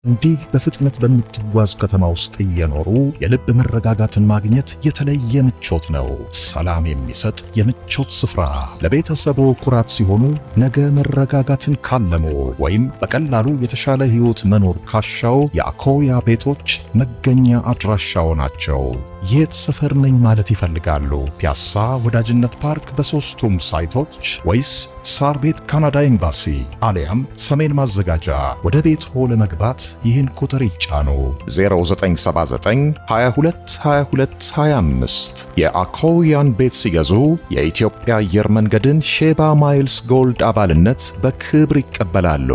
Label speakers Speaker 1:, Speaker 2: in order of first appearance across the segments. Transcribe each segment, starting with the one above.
Speaker 1: እንዲህ በፍጥነት በምትጓዝ ከተማ ውስጥ እየኖሩ የልብ መረጋጋትን ማግኘት የተለየ ምቾት ነው። ሰላም የሚሰጥ የምቾት ስፍራ ለቤተሰቦ ኩራት ሲሆኑ ነገ መረጋጋትን ካለሙ ወይም በቀላሉ የተሻለ ህይወት መኖር ካሻው የአኮያ ቤቶች መገኛ አድራሻው ናቸው። የት ሰፈር ነኝ ማለት ይፈልጋሉ? ፒያሳ ወዳጅነት ፓርክ በሶስቱም ሳይቶች ወይስ ሳር ቤት ካናዳ ኤምባሲ አሊያም ሰሜን ማዘጋጃ? ወደ ቤትዎ ለመግባት ይህን ቁጥር ይጫኑ 0979 22 22 25። የአኮያን ቤት ሲገዙ የኢትዮጵያ አየር መንገድን ሼባ ማይልስ ጎልድ አባልነት በክብር ይቀበላሉ።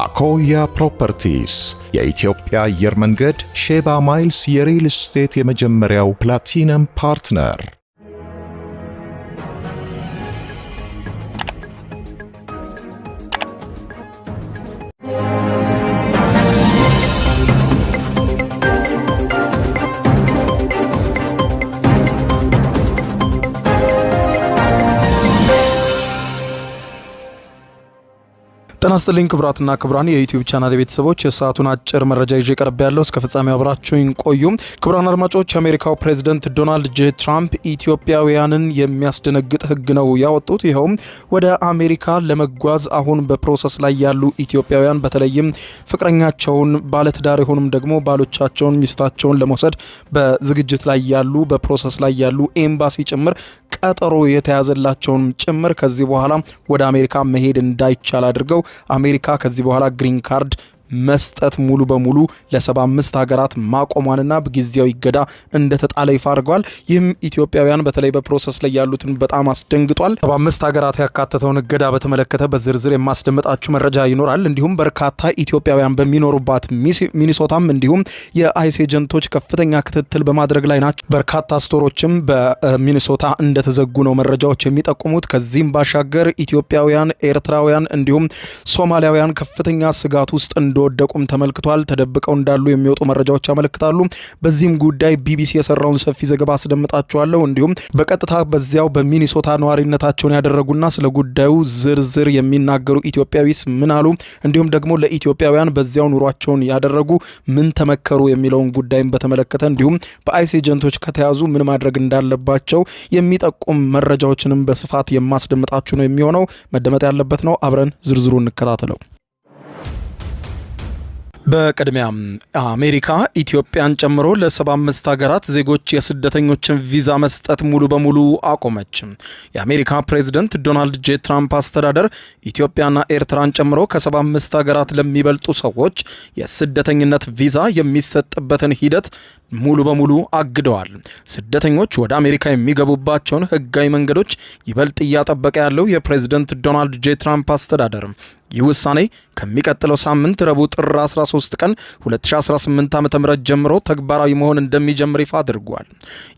Speaker 1: አኮያ ፕሮፐርቲስ የኢትዮጵያ አየር መንገድ ሼባ ማይልስ የሪል ስቴት የመጀመሪያው ፕላቲነም ፓርትነር።
Speaker 2: ጤና ይስጥልኝ ክቡራትና ክቡራን የዩቲዩብ ቻናል ቤተሰቦች፣ የሰዓቱን አጭር መረጃ ይዤ ቀርብ ያለው እስከ ፍጻሜው አብራችሁኝ ቆዩ። ክቡራን አድማጮች፣ የአሜሪካው ፕሬዝዳንት ዶናልድ ጄ ትራምፕ ኢትዮጵያውያንን የሚያስደነግጥ ህግ ነው ያወጡት። ይኸውም ወደ አሜሪካ ለመጓዝ አሁን በፕሮሰስ ላይ ያሉ ኢትዮጵያውያን በተለይም ፍቅረኛቸውን፣ ባለትዳር የሆኑም ደግሞ ባሎቻቸውን፣ ሚስታቸውን ለመውሰድ በዝግጅት ላይ ያሉ፣ በፕሮሰስ ላይ ያሉ ኤምባሲ ጭምር ቀጠሮ የተያዘላቸውን ጭምር ከዚህ በኋላ ወደ አሜሪካ መሄድ እንዳይቻል አድርገው አሜሪካ ከዚህ በኋላ ግሪን ካርድ መስጠት ሙሉ በሙሉ ለ75 ሀገራት ማቆሟንና በጊዜያዊ እገዳ እንደተጣለ ይፋ አድርገዋል። ይህም ኢትዮጵያውያን በተለይ በፕሮሰስ ላይ ያሉትን በጣም አስደንግጧል። 75 ሀገራት ያካተተውን እገዳ በተመለከተ በዝርዝር የማስደምጣችሁ መረጃ ይኖራል። እንዲሁም በርካታ ኢትዮጵያውያን በሚኖሩባት ሚኒሶታም እንዲሁም የአይስ ኤጀንቶች ከፍተኛ ክትትል በማድረግ ላይ ናቸው። በርካታ ስቶሮችም በሚኒሶታ እንደተዘጉ ነው መረጃዎች የሚጠቁሙት። ከዚህም ባሻገር ኢትዮጵያውያን፣ ኤርትራውያን እንዲሁም ሶማሊያውያን ከፍተኛ ስጋት ውስጥ ወደቁም ተመልክቷል። ተደብቀው እንዳሉ የሚወጡ መረጃዎች ያመለክታሉ። በዚህም ጉዳይ ቢቢሲ የሰራውን ሰፊ ዘገባ አስደምጣችኋለሁ። እንዲሁም በቀጥታ በዚያው በሚኒሶታ ነዋሪነታቸውን ያደረጉና ስለ ጉዳዩ ዝርዝር የሚናገሩ ኢትዮጵያዊስ ምን አሉ፣ እንዲሁም ደግሞ ለኢትዮጵያውያን በዚያው ኑሯቸውን ያደረጉ ምን ተመከሩ የሚለውን ጉዳይም በተመለከተ እንዲሁም በአይስ ኤጀንቶች ከተያዙ ምን ማድረግ እንዳለባቸው የሚጠቁም መረጃዎችንም በስፋት የማስደምጣችሁ ነው የሚሆነው። መደመጥ ያለበት ነው። አብረን ዝርዝሩ እንከታተለው። በቅድሚያ አሜሪካ ኢትዮጵያን ጨምሮ ለ75 ሀገራት ዜጎች የስደተኞችን ቪዛ መስጠት ሙሉ በሙሉ አቆመች። የአሜሪካ ፕሬዝዳንት ዶናልድ ጄ ትራምፕ አስተዳደር ኢትዮጵያና ኤርትራን ጨምሮ ከ75 ሀገራት ለሚበልጡ ሰዎች የስደተኝነት ቪዛ የሚሰጥበትን ሂደት ሙሉ በሙሉ አግደዋል። ስደተኞች ወደ አሜሪካ የሚገቡባቸውን ህጋዊ መንገዶች ይበልጥ እያጠበቀ ያለው የፕሬዝዳንት ዶናልድ ጄ ትራምፕ አስተዳደር ይህ ውሳኔ ከሚቀጥለው ሳምንት ረቡዕ ጥር 13 ቀን 2018 ዓ.ም ጀምሮ ተግባራዊ መሆን እንደሚጀምር ይፋ አድርጓል።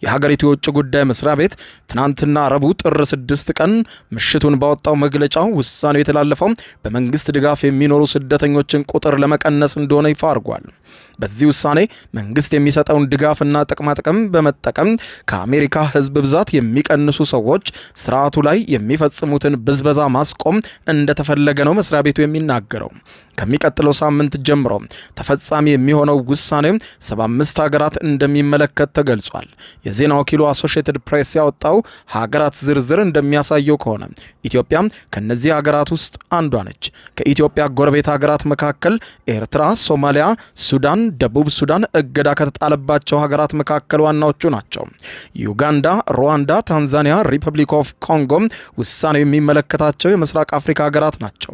Speaker 2: የሀገሪቱ የውጭ ጉዳይ መስሪያ ቤት ትናንትና ረቡዕ ጥር 6 ቀን ምሽቱን ባወጣው መግለጫው ውሳኔው የተላለፈው በመንግስት ድጋፍ የሚኖሩ ስደተኞችን ቁጥር ለመቀነስ እንደሆነ ይፋ አድርጓል። በዚህ ውሳኔ መንግስት የሚሰጠውን ድጋፍና ጥቅማጥቅም በመጠቀም ከአሜሪካ ህዝብ ብዛት የሚቀንሱ ሰዎች ስርዓቱ ላይ የሚፈጽሙትን ብዝበዛ ማስቆም እንደተፈለገ ነው መስሪያ ቤቱ የሚናገረው። ከሚቀጥለው ሳምንት ጀምሮ ተፈጻሚ የሚሆነው ውሳኔ 75 ሀገራት እንደሚመለከት ተገልጿል። የዜና ወኪሉ አሶሺየትድ ፕሬስ ያወጣው ሀገራት ዝርዝር እንደሚያሳየው ከሆነ ኢትዮጵያ ከነዚህ ሀገራት ውስጥ አንዷ ነች። ከኢትዮጵያ ጎረቤት ሀገራት መካከል ኤርትራ፣ ሶማሊያ፣ ሱዳን፣ ደቡብ ሱዳን እገዳ ከተጣለባቸው ሀገራት መካከል ዋናዎቹ ናቸው። ዩጋንዳ፣ ሩዋንዳ፣ ታንዛኒያ፣ ሪፐብሊክ ኦፍ ኮንጎ ውሳኔው የሚመለከታቸው የምስራቅ አፍሪካ ሀገራት ናቸው።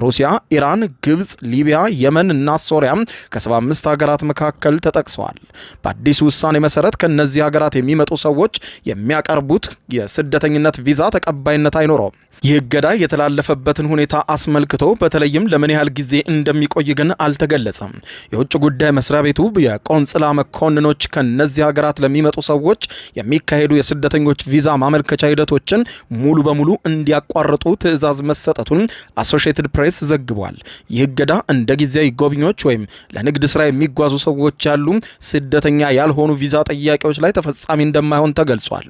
Speaker 2: ሩሲያ፣ ኢራን፣ ግብጽ፣ ሊቢያ፣ የመን እና ሶሪያ ከ75 ሀገራት መካከል ተጠቅሰዋል። በአዲሱ ውሳኔ መሰረት ከነዚህ ሀገራት የሚመጡ ሰዎች የሚያቀርቡት የስደተኝነት ቪዛ ተቀባይነት አይኖረውም። ይህ እገዳ የተላለፈበትን ሁኔታ አስመልክቶ በተለይም ለምን ያህል ጊዜ እንደሚቆይ ግን አልተገለጸም። የውጭ ጉዳይ መስሪያ ቤቱ የቆንጽላ መኮንኖች ከነዚህ ሀገራት ለሚመጡ ሰዎች የሚካሄዱ የስደተኞች ቪዛ ማመልከቻ ሂደቶችን ሙሉ በሙሉ እንዲያቋርጡ ትዕዛዝ መሰጠቱን አሶሺየትድ ፕሬስ ዘግቧል። ይህ እገዳ እንደ ጊዜያዊ ጎብኚዎች ወይም ለንግድ ስራ የሚጓዙ ሰዎች ያሉ ስደተኛ ያልሆኑ ቪዛ ጥያቄዎች ላይ ተፈጻሚ እንደማይሆን ተገልጿል።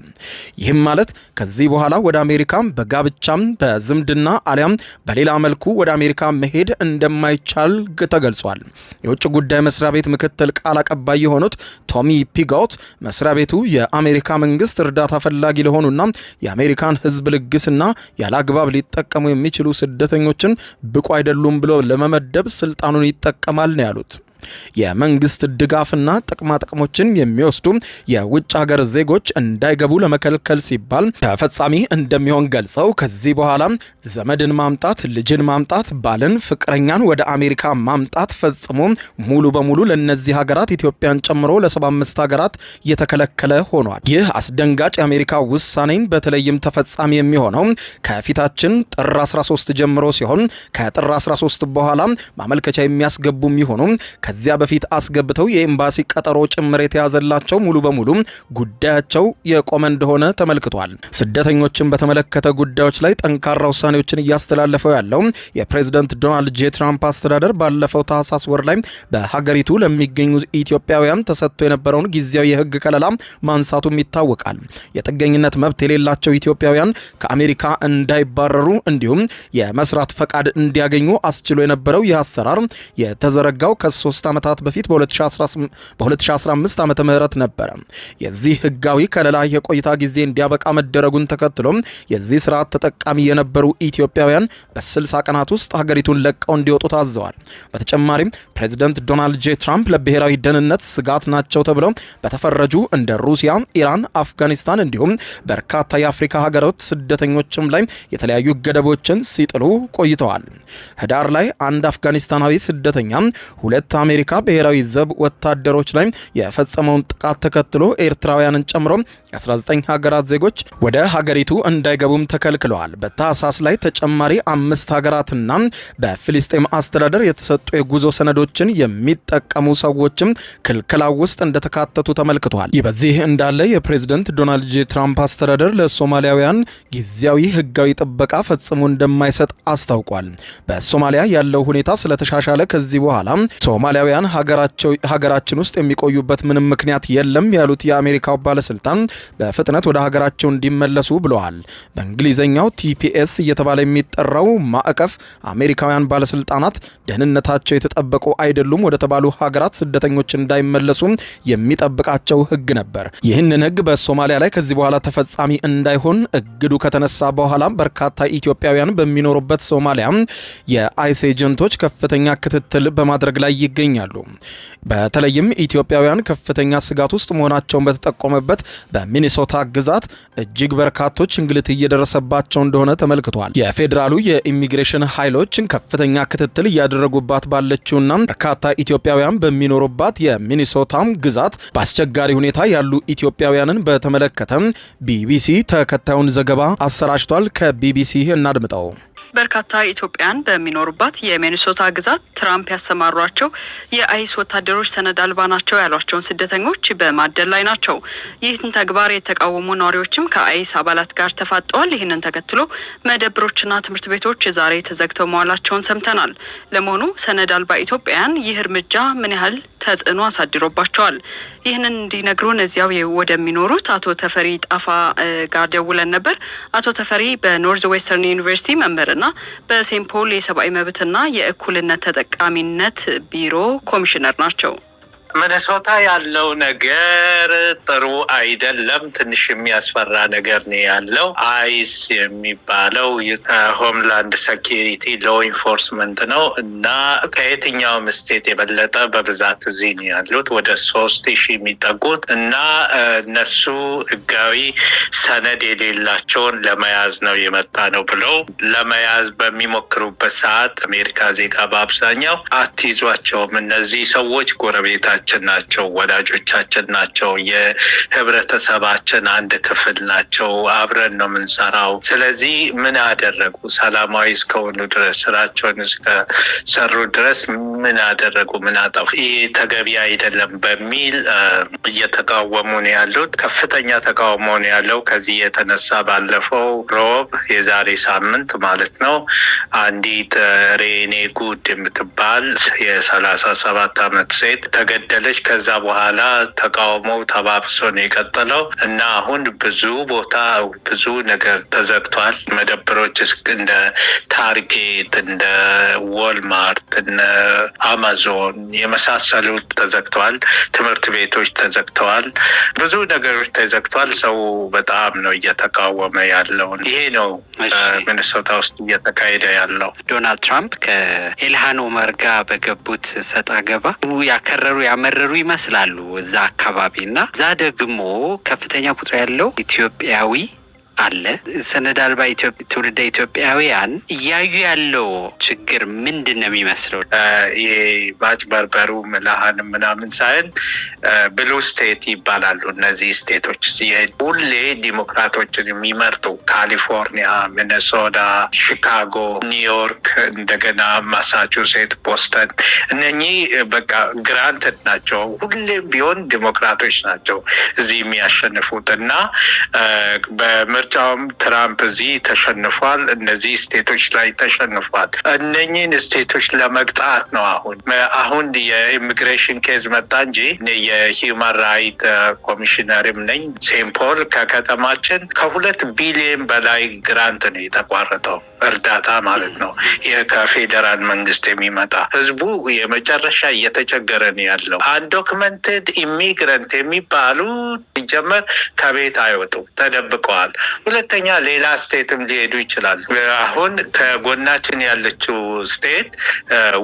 Speaker 2: ይህም ማለት ከዚህ በኋላ ወደ አሜሪካ በጋብቻ በዝምድና አሊያም በሌላ መልኩ ወደ አሜሪካ መሄድ እንደማይቻል ተገልጿል። የውጭ ጉዳይ መስሪያ ቤት ምክትል ቃል አቀባይ የሆኑት ቶሚ ፒጎት መስሪያ ቤቱ የአሜሪካ መንግስት እርዳታ ፈላጊ ለሆኑና የአሜሪካን ሕዝብ ልግስና ያለአግባብ ሊጠቀሙ የሚችሉ ስደተኞችን ብቁ አይደሉም ብሎ ለመመደብ ስልጣኑን ይጠቀማል ነው ያሉት። የመንግስት ድጋፍና ጥቅሞችን የሚወስዱ የውጭ ሀገር ዜጎች እንዳይገቡ ለመከልከል ሲባል ተፈጻሚ እንደሚሆን ገልጸው ከዚህ በኋላ ዘመድን ማምጣት፣ ልጅን ማምጣት፣ ባልን፣ ፍቅረኛን ወደ አሜሪካ ማምጣት ፈጽሞ ሙሉ በሙሉ ለነዚህ ሀገራት ኢትዮጵያን ጨምሮ ለ75 ሀገራት የተከለከለ ሆኗል። ይህ አስደንጋጭ የአሜሪካ ውሳኔን በተለይም ተፈጻሚ የሚሆነው ከፊታችን ጥር 13 ጀምሮ ሲሆን ከጥር 13 በኋላ ማመልከቻ የሚያስገቡ የሚሆኑ ከዚያ በፊት አስገብተው የኤምባሲ ቀጠሮ ጭምር የተያዘላቸው ሙሉ በሙሉ ጉዳያቸው የቆመ እንደሆነ ተመልክቷል። ስደተኞችን በተመለከተ ጉዳዮች ላይ ጠንካራ ውሳኔዎችን እያስተላለፈው ያለው የፕሬዝዳንት ዶናልድ ጄ ትራምፕ አስተዳደር ባለፈው ታህሳስ ወር ላይ በሀገሪቱ ለሚገኙ ኢትዮጵያውያን ተሰጥቶ የነበረውን ጊዜያዊ የሕግ ከለላ ማንሳቱም ይታወቃል። የጥገኝነት መብት የሌላቸው ኢትዮጵያውያን ከአሜሪካ እንዳይባረሩ እንዲሁም የመስራት ፈቃድ እንዲያገኙ አስችሎ የነበረው ይህ አሰራር የተዘረጋው ከ3 ዓመታት በፊት በ2015 ዓመተ ምህረት ነበረ። የዚህ ህጋዊ ከለላ የቆይታ ጊዜ እንዲያበቃ መደረጉን ተከትሎ የዚህ ስርዓት ተጠቃሚ የነበሩ ኢትዮጵያውያን በ60 ቀናት ውስጥ ሀገሪቱን ለቀው እንዲወጡ ታዘዋል። በተጨማሪም ፕሬዝዳንት ዶናልድ ጄ ትራምፕ ለብሔራዊ ደህንነት ስጋት ናቸው ተብለው በተፈረጁ እንደ ሩሲያ፣ ኢራን፣ አፍጋኒስታን እንዲሁም በርካታ የአፍሪካ ሀገራት ስደተኞችም ላይ የተለያዩ ገደቦችን ሲጥሉ ቆይተዋል። ህዳር ላይ አንድ አፍጋኒስታናዊ ስደተኛ ሁለት አሜሪካ ብሔራዊ ዘብ ወታደሮች ላይ የፈጸመውን ጥቃት ተከትሎ ኤርትራውያንን ጨምሮ 19 ሀገራት ዜጎች ወደ ሀገሪቱ እንዳይገቡም ተከልክለዋል። በታህሳስ ላይ ተጨማሪ 5 ሀገራትና በፊሊስጤም አስተዳደር የተሰጡ የጉዞ ሰነዶችን የሚጠቀሙ ሰዎችም ክልከላ ውስጥ እንደተካተቱ ተመልክቷል። ይህ በዚህ እንዳለ የፕሬዝዳንት ዶናልድ ጄ ትራምፕ አስተዳደር ለሶማሊያውያን ጊዜያዊ ህጋዊ ጥበቃ ፈጽሞ እንደማይሰጥ አስታውቋል። በሶማሊያ ያለው ሁኔታ ስለተሻሻለ ከዚህ በኋላ ሶማሊያውያን ሀገራችን ውስጥ የሚቆዩበት ምንም ምክንያት የለም ያሉት የአሜሪካው ባለስልጣን በፍጥነት ወደ ሀገራቸው እንዲመለሱ ብለዋል። በእንግሊዝኛው ቲፒኤስ እየተባለ የሚጠራው ማዕቀፍ አሜሪካውያን ባለስልጣናት ደህንነታቸው የተጠበቁ አይደሉም ወደ ተባሉ ሀገራት ስደተኞች እንዳይመለሱ የሚጠብቃቸው ህግ ነበር። ይህንን ህግ በሶማሊያ ላይ ከዚህ በኋላ ተፈጻሚ እንዳይሆን እግዱ ከተነሳ በኋላ በርካታ ኢትዮጵያውያን በሚኖሩበት ሶማሊያ የአይስ ኤጀንቶች ከፍተኛ ክትትል በማድረግ ላይ ይገኛሉ። በተለይም ኢትዮጵያውያን ከፍተኛ ስጋት ውስጥ መሆናቸውን በተጠቆመበት በሚኒሶታ ግዛት እጅግ በርካቶች እንግልት እየደረሰባቸው እንደሆነ ተመልክቷል። የፌዴራሉ የኢሚግሬሽን ኃይሎች ከፍተኛ ክትትል እያደረጉባት ባለችውና በርካታ ኢትዮጵያውያን በሚኖሩባት የሚኒሶታ ግዛት በአስቸጋሪ ሁኔታ ያሉ ኢትዮጵያውያንን በተመለከተ ቢቢሲ ተከታዩን ዘገባ አሰራጭቷል። ከቢቢሲ እናድምጠው።
Speaker 3: በርካታ ኢትዮጵያን በሚኖሩባት የሚኒሶታ ግዛት ትራምፕ ያሰማሯቸው የአይስ ወታደሮች ሰነድ አልባ ናቸው ያሏቸውን ስደተኞች በማደል ላይ ናቸው። ይህን ተግባር የተቃወሙ ነዋሪዎችም ከአይስ አባላት ጋር ተፋጠዋል። ይህንን ተከትሎ መደብሮችና ትምህርት ቤቶች ዛሬ ተዘግተው መዋላቸውን ሰምተናል። ለመሆኑ ሰነድ አልባ ኢትዮጵያውያን ይህ እርምጃ ምን ያህል ተጽዕኖ አሳድሮባቸዋል? ይህንን እንዲነግሩን እዚያው ወደሚኖሩት አቶ ተፈሪ ጣፋ ጋር ደውለን ነበር። አቶ ተፈሪ በኖርዝ ዌስተርን ዩኒቨርሲቲ መምህርና በሴንት ፖል የሰብአዊ መብትና የእኩልነት ተጠቃሚነት ቢሮ ኮሚሽነር ናቸው።
Speaker 4: ሚኒሶታ ያለው ነገር ጥሩ አይደለም። ትንሽ የሚያስፈራ ነገር ነው ያለው። አይስ የሚባለው ሆምላንድ ሴኪሪቲ ሎ ኢንፎርስመንት ነው እና ከየትኛውም ስቴት የበለጠ በብዛት እዚህ ነው ያሉት ወደ 3000 የሚጠጉት እና እነሱ ህጋዊ ሰነድ የሌላቸውን ለመያዝ ነው የመጣ ነው ብለው ለመያዝ በሚሞክሩበት ሰዓት አሜሪካ ዜጋ በአብዛኛው አትይዟቸውም፣ እነዚህ ሰዎች ጎረቤታ ናቸው፣ ወዳጆቻችን ናቸው፣ የህብረተሰባችን አንድ ክፍል ናቸው፣ አብረን ነው የምንሰራው። ስለዚህ ምን አደረጉ? ሰላማዊ እስከሆኑ ድረስ ስራቸውን እስከሰሩ ድረስ ምን አደረጉ? ምን አጠፉ? ይህ ተገቢ አይደለም በሚል እየተቃወሙ ነው ያሉት። ከፍተኛ ተቃውሞ ነው ያለው። ከዚህ የተነሳ ባለፈው ሮብ የዛሬ ሳምንት ማለት ነው አንዲት ሬኔ ጉድ የምትባል የ37 ዓመት ሴት ተገደ ገደለች። ከዛ በኋላ ተቃውሞው ተባብሶ ነው የቀጠለው እና አሁን ብዙ ቦታ ብዙ ነገር ተዘግቷል። መደብሮች እንደ ታርጌት፣ እንደ ዎልማርት፣ እንደ አማዞን የመሳሰሉት ተዘግተዋል። ትምህርት ቤቶች ተዘግተዋል። ብዙ ነገሮች ተዘግተዋል። ሰው በጣም ነው እየተቃወመ ያለው። ይሄ ነው ሚኒሶታ ውስጥ እየተካሄደ ያለው።
Speaker 5: ዶናልድ ትራምፕ ከኢልሃን ኦመር ጋር በገቡት ሰጣ ገባ ያመረሩ ይመስላሉ እዛ አካባቢ እና እዛ ደግሞ ከፍተኛ ቁጥር ያለው ኢትዮጵያዊ አለ። ሰነድ አልባ ትውልደ ኢትዮጵያውያን እያዩ ያለው ችግር ምንድን ነው የሚመስለው?
Speaker 4: ይሄ ማጭበርበሩ ምናምን ሳይሆን ብሉ ስቴት ይባላሉ እነዚህ ስቴቶች። ሁሌ ዲሞክራቶችን የሚመርጡ ካሊፎርኒያ፣ ሚኒሶታ፣ ሺካጎ፣ ኒውዮርክ፣ እንደገና ማሳቹሴት፣ ቦስተን እነኚህ በቃ ግራንትድ ናቸው። ሁሌም ቢሆን ዲሞክራቶች ናቸው እዚህ የሚያሸንፉት እና በምርጫውም ትራምፕ እዚህ ተሸንፏል። እነዚህ ስቴቶች ላይ ተሸንፏል። እነኚህን ስቴቶች ለመቅጣት ነው አሁን የኢሚግሬሽን ኬዝ መጣ እንጂ የሂውማን ራይት ኮሚሽነርም ነኝ። ሴንት ፖል ከከተማችን ከ2 ቢሊዮን በላይ ግራንት ነው የተቋረጠው፣ እርዳታ ማለት ነው። ይህ ከፌዴራል መንግስት የሚመጣ ህዝቡ የመጨረሻ እየተቸገረ ነው ያለው። አንዶክመንትድ ኢሚግረንት የሚባሉ ሲጀመር ከቤት አይወጡም፣ ተደብቀዋል። ሁለተኛ ሌላ ስቴትም ሊሄዱ ይችላሉ። አሁን ከጎናችን ያለችው ስቴት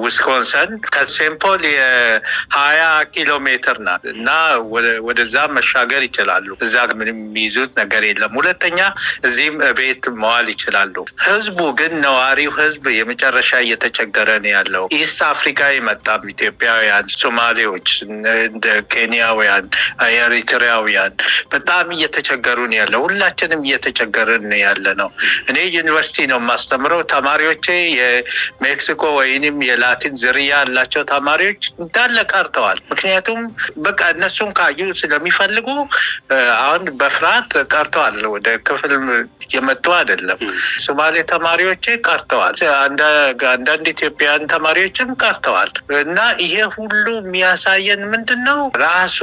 Speaker 4: ዊስኮንሰን ከሴንት ፖል 20 ኪሎ ሜትር ናት እና ወደዛ መሻገር ይችላሉ። እዛ ምንም የሚይዙት ነገር የለም። ሁለተኛ እዚህም ቤት መዋል ይችላሉ። ህዝቡ ግን ነዋሪው ህዝብ የመጨረሻ እየተቸገረ ነው ያለው። ኢስት አፍሪካ የመጣም ኢትዮጵያውያን፣ ሶማሌዎች፣ እንደ ኬንያውያን፣ ኤሪትሪያውያን በጣም እየተቸገሩ ነው ያለው። ሁላችንም እየተቸገርን ያለ ነው። እኔ ዩኒቨርሲቲ ነው የማስተምረው። ተማሪዎቼ የሜክሲኮ ወይንም የላቲን ዝርያ ያላቸው ተማሪዎች እንዳለ ቀርተዋል። ምክንያቱም በቃ እነሱን ካዩ ስለሚፈልጉ አሁን በፍርሃት ቀርተዋል። ወደ ክፍል የመጡ አይደለም። ሶማሌ ተማሪዎቼ ቀርተዋል። አንዳንድ ኢትዮጵያውያን ተማሪዎችም ቀርተዋል። እና ይሄ ሁሉ የሚያሳየን ምንድን ነው? ራሱ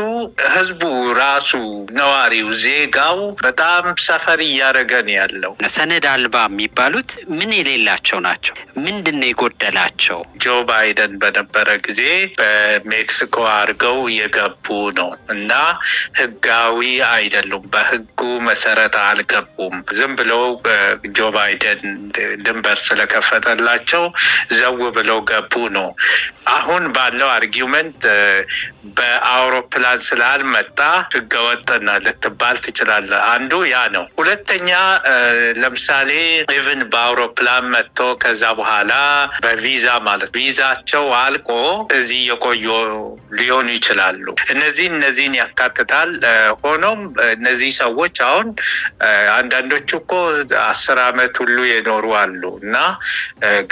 Speaker 4: ህዝቡ ራሱ ነዋሪው ዜጋው በጣም ሰፈር እያደረገ ነው ያለው።
Speaker 5: ሰነድ አልባ የሚባሉት ምን የሌላቸው ናቸው? ምንድን ነው የጎደላቸው?
Speaker 4: ጆ ባይደን በነበረ ጊዜ በሜክሲኮ አድርገው የገቡ ነው እና ህጋዊ አይደሉም። በህጉ መሰረት አልገቡም። ዝም ብለው ጆ ባይደን ድንበር ስለከፈተላቸው ዘው ብለው ገቡ ነው። አሁን ባለው አርጊውመንት በአውሮፕላን ስላልመጣ ህገወጥና ልትባል ትችላለህ። አንዱ ያ ነው። ሁለተኛ ለምሳሌ ኢቭን በአውሮፕላን መጥቶ ከዛ በኋላ በቪዛ ማለት ቪዛቸው አልቆ እዚህ የቆዩ ሊሆኑ ይችላሉ። እነዚህን ያካትታል። ሆኖም እነዚህ ሰዎች አሁን አንዳንዶቹ እኮ 10 ዓመት ሁሉ የኖሩ አሉ እና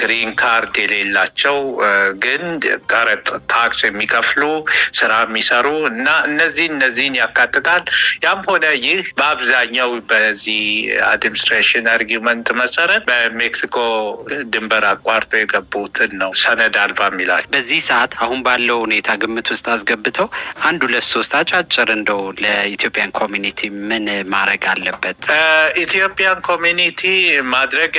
Speaker 4: ግሪን ካርድ የሌላቸው ግን ቀረጥ ታክስ የሚከፍሉ ስራ የሚሰሩ እና እነዚህን ያካትታል። ያም ሆነ ይህ በአብዛኛው በዚህ አድሚኒስትሬሽን አርጊመንት መሰረት በሜክሲኮ ድንበር አቋርጦ የገቡትን ነው ሰነድ አልባ የሚላቸው።
Speaker 5: በዚህ ሰዓት አሁን ባለው ሁኔታ ግምት ውስጥ አስገብተው 1-2-3 አጫጭር እንደው ለኢትዮጵያን ኮሚኒቲ ምን ማድረግ አለበት?
Speaker 4: ኢትዮጵያን ኮሚኒቲ ማድረግ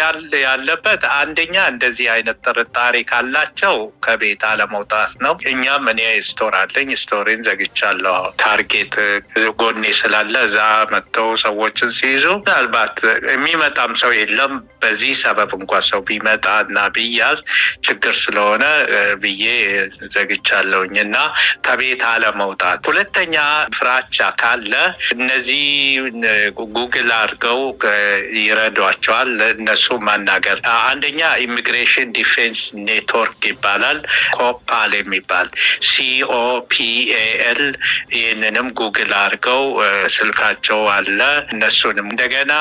Speaker 4: ያለበት አንደኛ እንደዚህ አይነት ጥርጣሬ ካላቸው ከቤት አለመውጣት ነው። እኛም እኔ ስቶር አለኝ፣ ስቶሬን ዘግቻለሁ። ታርጌት ጎኔ ስላለ እዛ መጥተው ሰዎችን ሲይዙ ምናልባት የሚመጣም ሰው የለም። በዚህ ሰበብ እንኳን ሰው ቢመጣ እና ቢያዝ ችግር ስለሆነ ብዬ ዘግቻለሁኝ እና ከቤት አለመውጣት። ሁለተኛ ፍራቻ ካለ እነዚህ ጉግል አድርገው ይረዷቸዋል። እነሱ ማናገር አንደኛ ኢሚግሬሽን ዲፌንስ ኔትወርክ ይባላል። ኮፓል የሚባል COPAL ይህንንም ጉግል አድርገው ስልካቸው አለ። እነሱንም እንደገና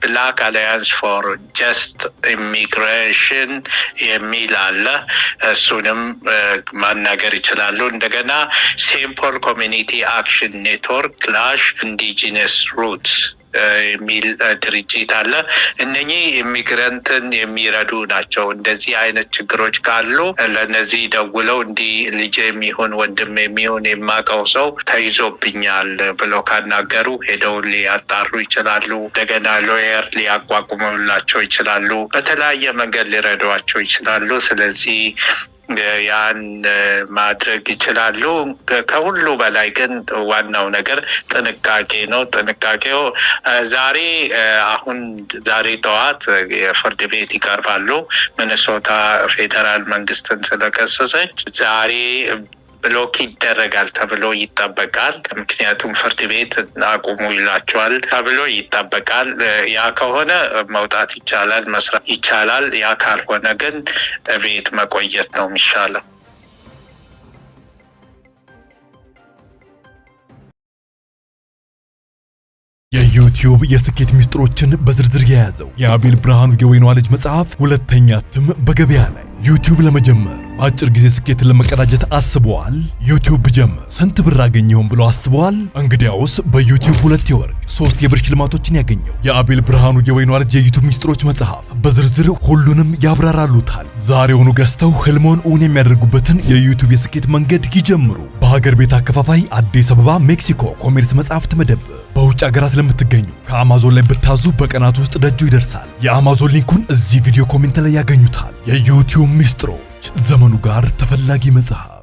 Speaker 4: ብላክ አሊያንስ ፎር ጀስት ኢሚግሬሽን የሚል አለ። እሱንም ማናገር ይችላሉ። እንደገና ሴንት ፖል ኮሚኒቲ አክሽን ኔትወርክ / ኢንዲጂነስ ሩትስ የሚል ድርጅት አለ። እነኚህ ኢሚግራንትን የሚረዱ ናቸው። እንደዚህ አይነት ችግሮች ካሉ ለነዚህ ደውለው እንዲህ ልጅ የሚሆን ወንድም የሚሆን የማውቀው ሰው ተይዞብኛል ብለው ካናገሩ ሄደው ሊያጣሩ ይችላሉ። እንደገና ሎየር ሊያቋቁሙላቸው ይችላሉ። በተለያየ መንገድ ሊረዷቸው ይችላሉ። ስለዚህ ያን ማድረግ ይችላሉ። ከሁሉ በላይ ግን ዋናው ነገር ጥንቃቄ ነው። ጥንቃቄው ዛሬ ጠዋት የፍርድ ቤት ይቀርባሉ። ሚኒሶታ ፌዴራል መንግስትን ስለከሰሰች ዛሬ ብሎክ ይደረጋል ተብሎ ይጠበቃል። ምክንያቱም ፍርድ ቤት አቁሙ ይላቸዋል ተብሎ ይጠበቃል። ያ ከሆነ መውጣት ይቻላል፣ መስራት ይቻላል። ያ ካልሆነ ግን ቤት መቆየት ነው የሚሻለው።
Speaker 6: የዩቲዩብ የስኬት ሚስጥሮችን በዝርዝር የያዘው የአቤል ብርሃኑ የወይኗ ልጅ መጽሐፍ ሁለተኛ እትም በገበያ ላይ። ዩቲዩብ ለመጀመር በአጭር ጊዜ ስኬትን ለመቀዳጀት አስበዋል? ዩቲዩብ ብጀምር ስንት ብር አገኘሁም ብሎ አስበዋል? እንግዲያውስ በዩቲዩብ 2 የወርቅ 3 የብር ሽልማቶችን ያገኘው የአቤል ብርሃኑ የወይኗ ልጅ የዩቲዩብ ሚስጥሮች መጽሐፍ በዝርዝር ሁሉንም ያብራራሉታል። ዛሬውኑ ገዝተው ህልሞን እውን የሚያደርጉበትን የዩቲዩብ የስኬት መንገድ ይጀምሩ። በሀገር ቤት አከፋፋይ አዲስ አበባ ሜክሲኮ ኮሜርስ መጽሐፍት መደብር። በውጭ ሀገራት ለምትገኙ ከአማዞን ላይ ብታዙ በቀናት ውስጥ ደጁ ይደርሳል። የአማዞን ሊንኩን እዚህ ቪዲዮ ኮሜንት ላይ ያገኙታል። የዩቲዩብ ሚስጥሮች፣ ዘመኑ ጋር ተፈላጊ መጽሐፍ።